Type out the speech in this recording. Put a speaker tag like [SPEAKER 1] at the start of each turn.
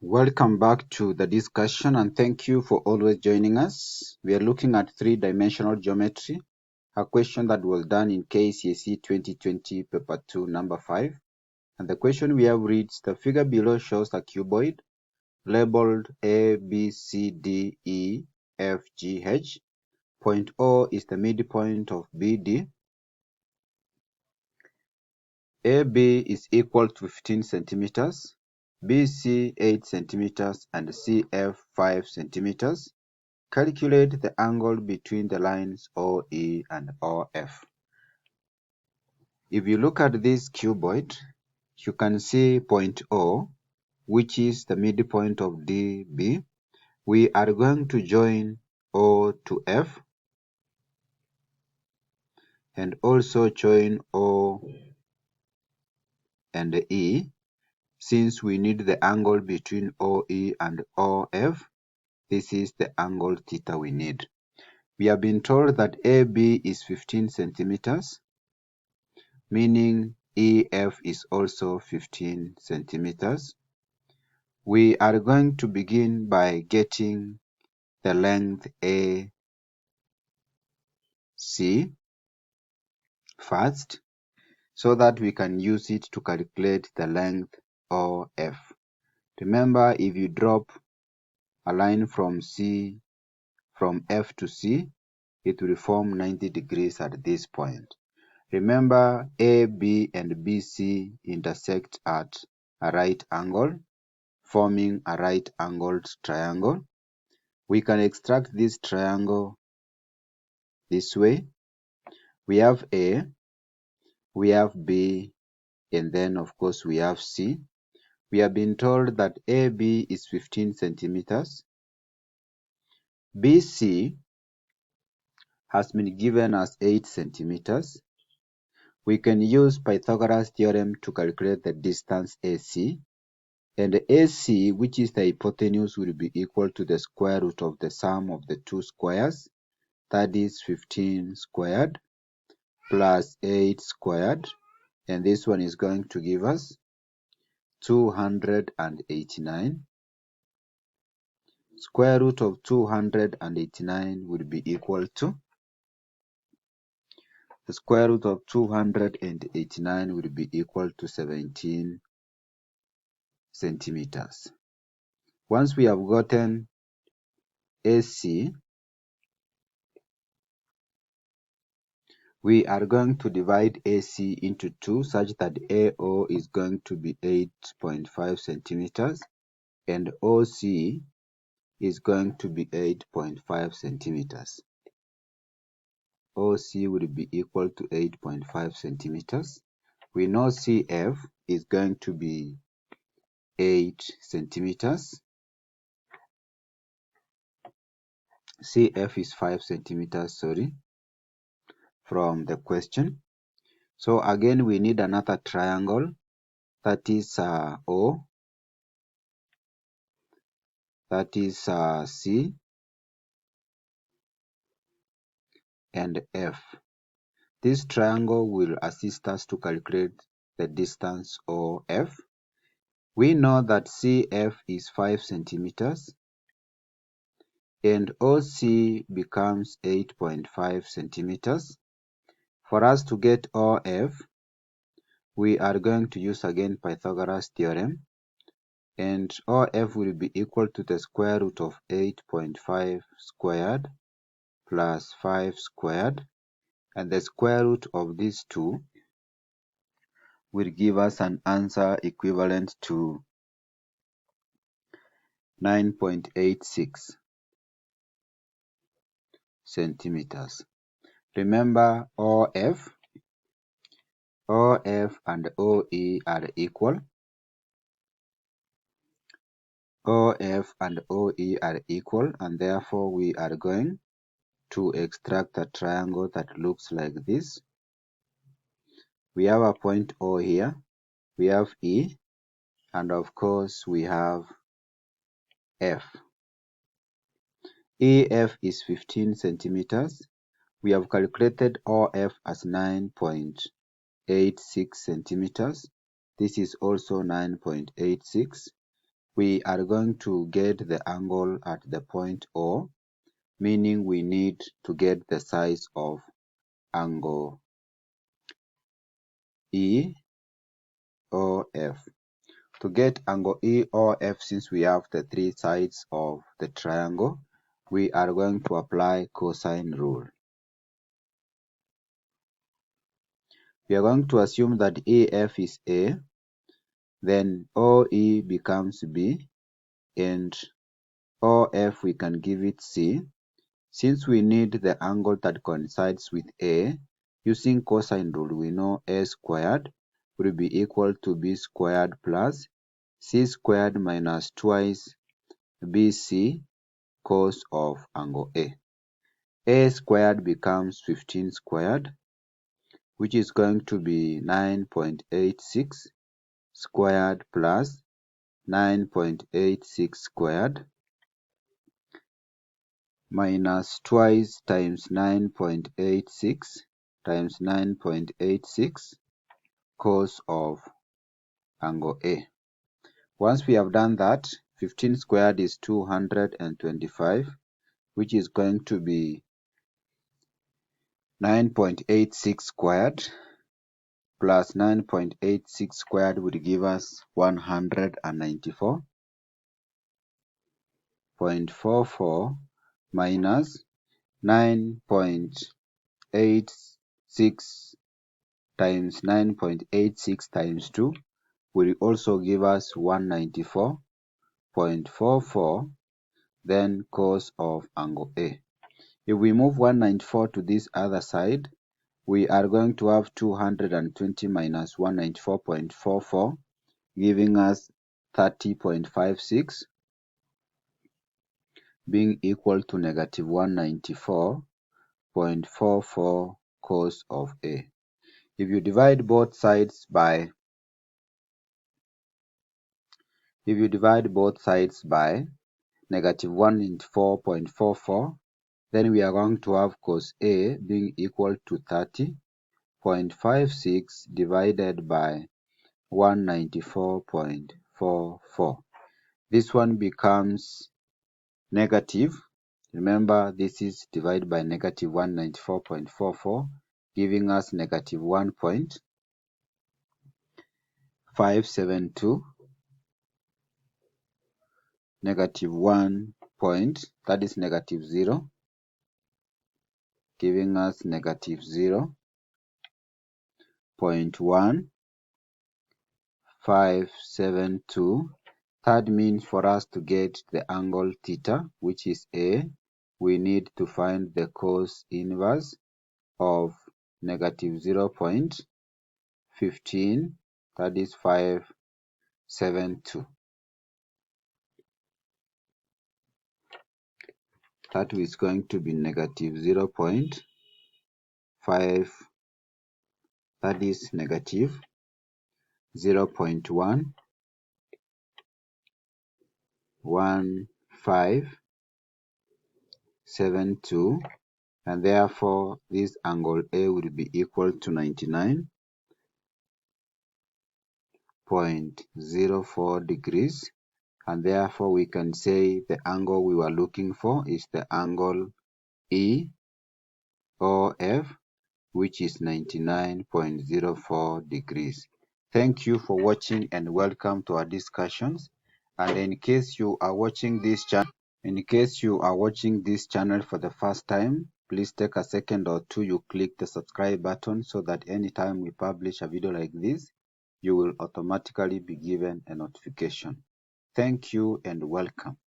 [SPEAKER 1] Welcome back to the discussion and thank you for always joining us. We are looking at three-dimensional geometry, a question that was done in KCSE 2020 paper 2 number 5. And the question we have reads, the figure below shows a cuboid labeled A, B, C, D, E, F, G, H. Point O is the midpoint of BD. AB is equal to 15 centimeters. BC 8 centimeters and CF 5 centimeters. Calculate the angle between the lines OE and OF. If you look at this cuboid, you can see point O, which is the midpoint of DB. We are going to join O to F and also join O and E. Since we need the angle between OE and OF, this is the angle theta we need. We have been told that AB is 15 centimeters, meaning EF is also 15 centimeters. We are going to begin by getting the length AC first, so that we can use it to calculate the length OF. Remember, if you drop a line from F to C, it will form 90 degrees at this point. Remember, AB and BC intersect at a right angle, forming a right-angled triangle. We can extract this triangle this way. We have A, we have B, and then of course we have C. We have been told that AB is 15 centimeters. BC has been given as 8 centimeters. We can use Pythagoras theorem to calculate the distance AC. And AC, which is the hypotenuse, will be equal to the square root of the sum of the two squares. That is 15 squared plus 8 squared. And this one is going to give us 289. Square root of 289 will be equal to, the square root of 289 will be equal to 17 centimeters. Once we have gotten AC, we are going to divide AC into 2 such that AO is going to be 8.5 centimeters and OC is going to be 8.5 centimeters. OC will be equal to 8.5 centimeters. We know CF is going to be 8 centimeters. CF is 5 centimeters, sorry, from the question. So again, we need another triangle, that is O, that is C, and F. This triangle will assist us to calculate the distance OF. We know that CF is 5 centimeters and OC becomes 8.5 centimeters. For us to get OF, we are going to use again Pythagoras theorem, and OF will be equal to the square root of 8.5 squared plus 5 squared, and the square root of these two will give us an answer equivalent to 9.86 centimeters. Remember, OF and OE are equal. OF and OE are equal, and therefore we are going to extract a triangle that looks like this. We have a point O here, we have E, and of course we have F. EF is 15 centimeters. We have calculated OF as 9.86 centimeters. This is also 9.86. we are going to get the angle at the point O, meaning we need to get the size of angle E or F. To get angle E or F, since we have the three sides of the triangle, we are going to apply cosine rule. We are going to assume that EF is A, then OE becomes B, and OF we can give it C. Since we need the angle that coincides with A, using cosine rule, we know A squared will be equal to B squared plus C squared minus twice BC cos of angle A. A squared becomes 15 squared, which is going to be 9.86 squared plus 9.86 squared minus twice times 9.86 times 9.86 cos of angle A. Once we have done that, 15 squared is 225, which is going to be 9.86 squared plus 9.86 squared would give us 194.44 minus 9.86 times 9.86 times 2 will also give us 194.44, then cos of angle A. If we move 194 to this other side, we are going to have 220 minus 194.44, giving us 30.56, being equal to negative 194.44 cos of A. If you divide both sides by negative 194.44, then we are going to have cos A being equal to 30.56 divided by 194.44. This one becomes negative. Remember, this is divided by negative 194.44, giving us negative 1.572, negative 1 point, that is negative 0, giving us negative 0.1572. That means for us to get the angle theta, which is A, we need to find the cos inverse of negative 0.15, that is 572. That is going to be negative 0.5, that is negative 0.1572, and therefore this angle A will be equal to 99.04 degrees, and therefore we can say the angle we were looking for is the angle E or F, which is 99.04 degrees. Thank you for watching and welcome to our discussions. And in case you are watching this channel for the first time, please take a second or two, you click the subscribe button so that anytime we publish a video like this, you will automatically be given a notification. Thank you and welcome.